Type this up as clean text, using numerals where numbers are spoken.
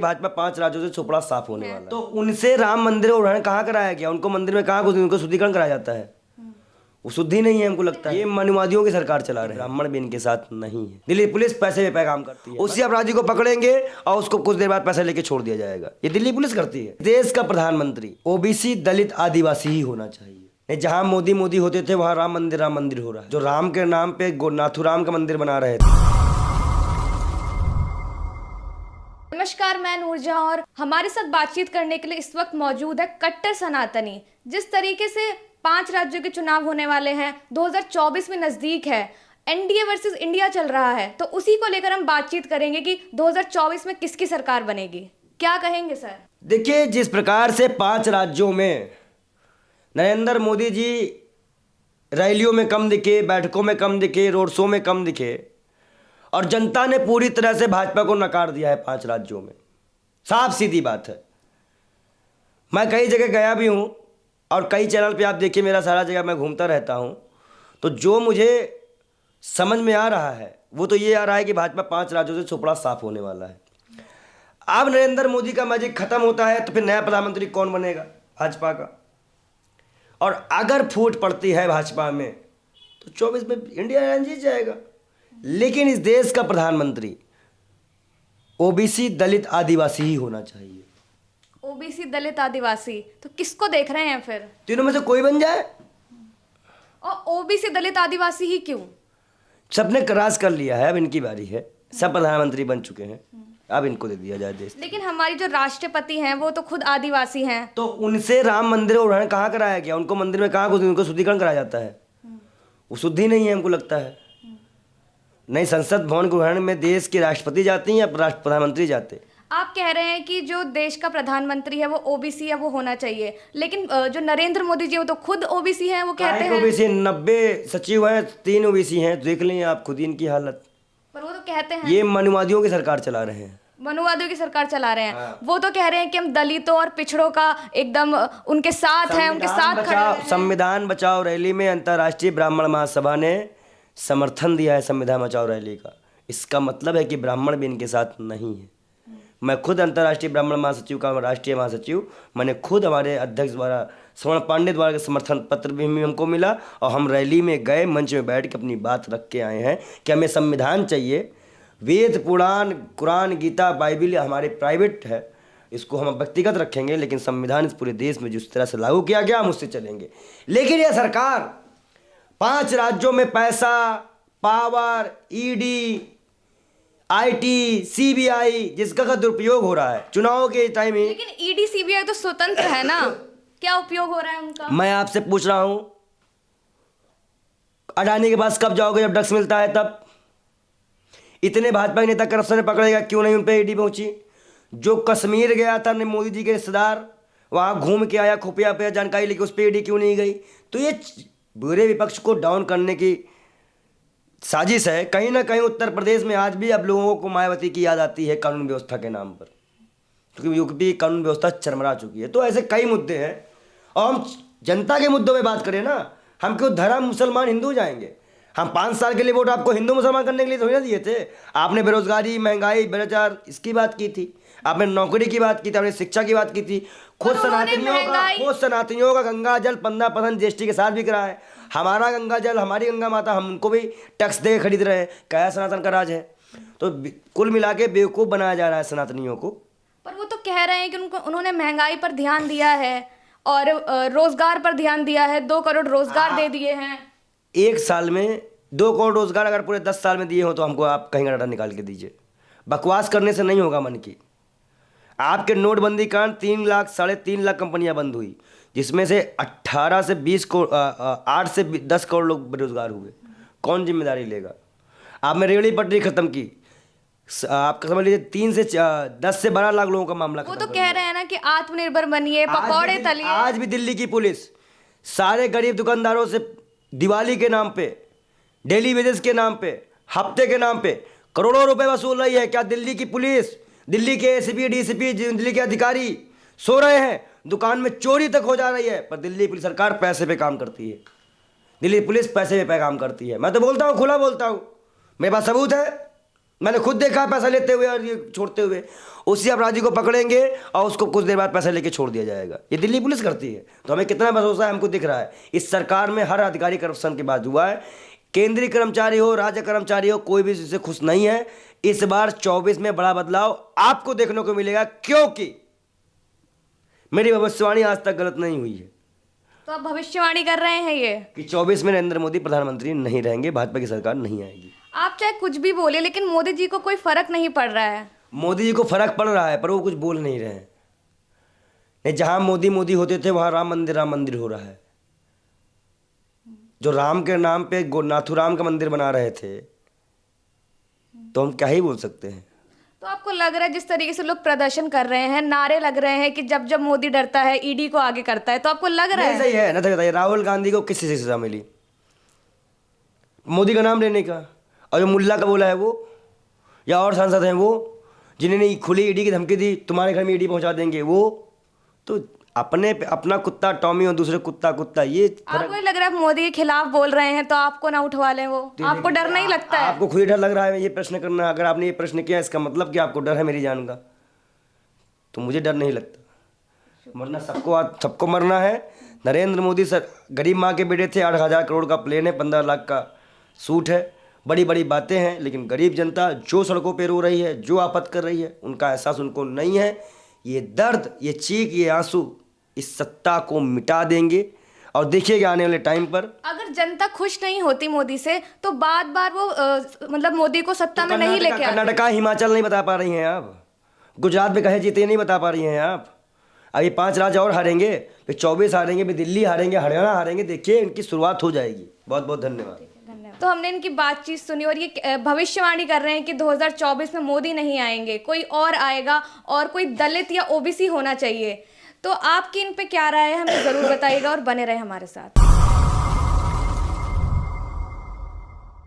भाजपा 5 राज्यों से चोपड़ा साफ होने वाला है। तो उनसे राम मंदिर का उन्नयन कहाँ कराया गया? उनको मंदिर में कहाँ उनको शुद्धिकरण कराया जाता है? वो शुद्धि नहीं है। हमको लगता है ये मनुवादियों की सरकार चला रहे हैं, ब्राह्मण भी इनके साथ नहीं है। दिल्ली पुलिस पैसे पे काम करती है, उसी अपराधी को पकड़ेंगे और उसको कुछ देर बाद पैसा लेके छोड़ दिया जाएगा। ये दिल्ली पुलिस करती है। देश का प्रधानमंत्री ओबीसी दलित आदिवासी ही होना चाहिए। जहां मोदी मोदी होते थे वहां राम मंदिर हो रहा है। जो राम के नाम पे नाथुराम का मंदिर बना रहे थे। नमस्कार, मैं नूरजहां और हमारे साथ बातचीत करने के लिए इस वक्त मौजूद है कट्टर सनातनी। जिस तरीके से 5 राज्यों के चुनाव होने वाले हैं, 2024 में नजदीक है, एनडीए वर्सेस इंडिया चल रहा है, तो उसी को लेकर हम बातचीत करेंगे कि 2024 में किसकी सरकार बनेगी। क्या कहेंगे सर? देखिए, जिस प्रकार से 5 राज्यों में नरेंद्र मोदी जी रैलियों में कम दिखे, बैठकों में कम दिखे, रोड शो में कम दिखे और जनता ने पूरी तरह से भाजपा को नकार दिया है 5 राज्यों में। साफ सीधी बात है। मैं कई जगह गया भी हूँ और कई चैनल पे आप देखिए, मेरा सारा जगह मैं घूमता रहता हूँ। तो जो मुझे समझ में आ रहा है वो तो ये आ रहा है कि भाजपा 5 राज्यों से चोपड़ा साफ होने वाला है। अब नरेंद्र मोदी का मैजिक खत्म होता है तो फिर नया प्रधानमंत्री कौन बनेगा? भाजपा का। और अगर फूट पड़ती है भाजपा में तो 24 में इंडिया जीत जाएगा। लेकिन इस देश का प्रधानमंत्री ओबीसी दलित आदिवासी ही होना चाहिए। ओबीसी दलित आदिवासी, तो किसको देख रहे हैं फिर? तीनों में से कोई बन जाए। और ओबीसी दलित आदिवासी ही क्यों? सबने राज कर लिया है, अब इनकी बारी है। सब प्रधानमंत्री बन चुके हैं, अब इनको दे दिया जाए देश। लेकिन हमारी जो राष्ट्रपति हैं वो तो खुद आदिवासी हैं। तो उनसे राम मंदिर का उन्नयन कहाँ कराया गया? उनको मंदिर में कहाँ उनको शुद्धिकरण कराया जाता है? वो शुद्धि नहीं है। हमको लगता है नहीं, संसद भवन के उन्नयन में देश के राष्ट्रपति जाते हैं या प्रधानमंत्री जाते? आप कह रहे हैं कि जो देश का प्रधानमंत्री है वो ओबीसी है, वो होना चाहिए। लेकिन जो नरेंद्र मोदी जी वो तो खुद ओबीसी हैं, वो कहते हैं ओबीसी 90 सचिव हैं, 3 ओबीसी हैं। देख लें आप खुद इनकी हालत। पर वो तो कहते हैं ये मनुवादियों की सरकार चला रहे हैं। मनुवादियों की सरकार चला रहे हैं। वो तो कह रहे हैं कि हम दलितों और पिछड़ों का एकदम उनके साथ हैं, उनके साथ खड़े हैं। संविधान बचाओ रैली में अंतर्राष्ट्रीय ब्राह्मण महासभा ने समर्थन दिया है संविधान बचाओ रैली का। इसका मतलब है कि ब्राह्मण भी इनके साथ नहीं है। मैं खुद अंतर्राष्ट्रीय ब्राह्मण महासचिव का राष्ट्रीय महासचिव, मैंने खुद हमारे अध्यक्ष द्वारा श्रवण पांडे द्वारा समर्थन पत्र भी हमको मिला और हम रैली में गए, मंच में बैठ के अपनी बात रख के आए हैं कि हमें संविधान चाहिए। वेद पुराण कुरान गीता बाइबिल हमारे प्राइवेट है, इसको हम व्यक्तिगत रखेंगे, लेकिन संविधान इस पूरे देश में जिस तरह से लागू किया गया हम उससे चलेंगे। लेकिन यह सरकार 5 राज्यों में पैसा, पावर, ईडी, आईटी, सीबीआई जिसका का दुरुपयोग हो रहा है चुनाव के टाइम ही। लेकिन ईडी सीबीआई तो स्वतंत्र है ना, क्या उपयोग हो रहा है उनका? मैं आपसे पूछ रहा हूं, अडानी के पास कब जाओगे? जब ड्रग्स मिलता है तब। इतने भाजपा के नेता करप्शन में पकड़ेगा, क्यों नहीं उन पे ईडी पहुंची? जो कश्मीर गया था अपने मोदी जी के रिश्तेदार, वहां घूम के आया, खुफिया पे जानकारी लेके, उस पर ईडी क्यों नहीं गई? तो ये बुरे विपक्ष को डाउन करने की साजिश है। कहीं ना कहीं उत्तर प्रदेश में आज भी अब लोगों को मायावती की याद आती है कानून व्यवस्था के नाम पर, क्योंकि यूपी कानून व्यवस्था चरमरा चुकी है। तो ऐसे कई मुद्दे हैं और हम जनता के मुद्दों पे बात करें ना, हम क्यों धर्म मुसलमान हिंदू जाएंगे? हम 5 साल के लिए वोट आपको हिंदू मुसलमान करने के लिए थोड़ी ना दिए थे। आपने बेरोजगारी, महंगाई, भ्रष्टाचार इसकी बात की थी, आपने नौकरी की बात की थी, आपने शिक्षा की बात की थी। खुद सनातनियों का गंगा जल 15% जीएसटी के साथ बिक रहा है। हमारा गंगा जल, हमारी गंगा माता, हम उनको भी टैक्स दे खरीद रहे हैं। क्या सनातन का राज है? तो कुल मिला के बेवकूफ़ बनाया जा रहा है सनातनियों को। पर वो तो कह रहे हैं कि उन्होंने महंगाई पर ध्यान दिया है और रोजगार पर ध्यान दिया है। 2 करोड़ रोजगार दे दिए हैं। 1 साल में 2 करोड़ रोजगार अगर पूरे 10 साल में दिए हो तो हमको आप कहीं का डाटा निकाल के दीजिए। बकवास करने से नहीं होगा मन की। आपके नोटबंदी कारण 3 लाख 3.5 लाख कंपनियां बंद हुई, जिसमें से 18 से 20 करोड़ 8 से 10 करोड़ लोग बेरोजगार हुए। कौन जिम्मेदारी लेगा? आपने रेहड़ी पटरी खत्म की, आपका समझ लीजिए 3 से 10 से 12 लाख लोगों का मामला। वो तो कह रहे हैं ना कि आत्मनिर्भर बनिए, पकौड़े तलिए। आज भी दिल्ली की पुलिस सारे गरीब दुकानदारों से दिवाली के नाम पे, डेली वेजेस के नाम पे, हफ्ते के नाम पे करोड़ों रुपए वसूल रही है। क्या दिल्ली की पुलिस, दिल्ली के एसीपी, डीसीपी, दिल्ली के अधिकारी सो रहे हैं? दुकान में चोरी तक हो जा रही है, पर दिल्ली पुलिस सरकार पैसे पे काम करती है। दिल्ली पुलिस पैसे पे काम करती है। मैं तो बोलता हूँ, खुला बोलता हूँ, मेरे पास सबूत है। मैंने खुद देखा है पैसा लेते हुए और ये छोड़ते हुए। उसी अपराधी को पकड़ेंगे और उसको कुछ देर बाद पैसा लेके छोड़ दिया जाएगा। ये दिल्ली पुलिस करती है, तो हमें कितना भरोसा है हमको दिख रहा है। इस सरकार में हर अधिकारी करप्शन के बाद हुआ है। केंद्रीय कर्मचारी हो, राज्य कर्मचारी हो, कोई भी इससे खुश नहीं है। इस बार 24 में बड़ा बदलाव आपको देखने को मिलेगा, क्योंकि मेरी भविष्यवाणी आज तक गलत नहीं हुई है। तो आप भविष्यवाणी कर रहे हैं ये कि 24 में नरेंद्र मोदी प्रधानमंत्री नहीं रहेंगे, भाजपा की सरकार नहीं आएगी। आप चाहे कुछ भी बोले, लेकिन मोदी जी को कोई फर्क नहीं पड़ रहा है। मोदी जी को फर्क पड़ रहा है, पर वो कुछ बोल नहीं रहे हैं। नहीं, जहां मोदी मोदी होते थे वहां राम मंदिर हो रहा है। जो राम के नाम पे नाथुराम का मंदिर बना रहे थे, तो हम क्या ही बोल सकते हैं। तो आपको लग रहा है जिस तरीके से लोग प्रदर्शन कर रहे हैं, नारे लग रहे हैं कि जब जब मोदी डरता है ईडी को आगे करता है, तो आपको लग रहा नहीं, है? सही है ना। तो बताइए, राहुल गांधी को किस चीज़ से सजा मिली? मोदी का नाम लेने का। और जो मुल्ला का बोला है वो, या और सांसद हैं वो, जिन्होंने खुली ईडी की धमकी दी, तुम्हारे घर में ईडी पहुंचा देंगे, वो तो अपना कुत्ता टॉमी और दूसरे कुत्ता ये आपको लग रहा है आप मोदी के खिलाफ बोल रहे हैं तो आपको ना उठवा लें वो? आपको डर नहीं लगता है? आपको खुद ही डर लग रहा है ये प्रश्न करना। अगर आपने ये प्रश्न किया, इसका मतलब कि आपको डर है मेरी जान का। तो मुझे डर नहीं लगता। मरना सबको मरना है। नरेंद्र मोदी सर गरीब माँ के बेटे थे। 8,000 करोड़ का प्लेन है, 15 लाख का सूट है, बड़ी बड़ी बातें हैं, लेकिन गरीब जनता जो सड़कों पे रो रही है, जो आपत्ति कर रही है, उनका एहसास उनको नहीं है। ये दर्द, ये चीख, ये आंसू इस सत्ता को मिटा देंगे। और देखिएगा आने वाले टाइम पर, अगर जनता खुश नहीं होती मोदी से, तो बार बार वो मतलब मोदी को सत्ता में नहीं लेके आते। कर्नाटका, हिमाचल नहीं बता पा रही हैं आप। गुजरात में कहे जीते नहीं बता पा रही हैं आप। अभी 5 राज्य और हारेंगे, फिर 24 हारेंगे, फिर दिल्ली हारेंगे, हरियाणा हारेंगे। देखिए इनकी शुरुआत हो जाएगी। बहुत बहुत धन्यवाद। तो हमने इनकी बातचीत सुनी और ये भविष्यवाणी कर रहे हैं कि 2024 में मोदी नहीं आएंगे, कोई और आएगा और कोई दलित या ओबीसी होना चाहिए। तो आपकी इन पे क्या राय है, हमें ज़रूर बताइएगा और बने रहे हमारे साथ।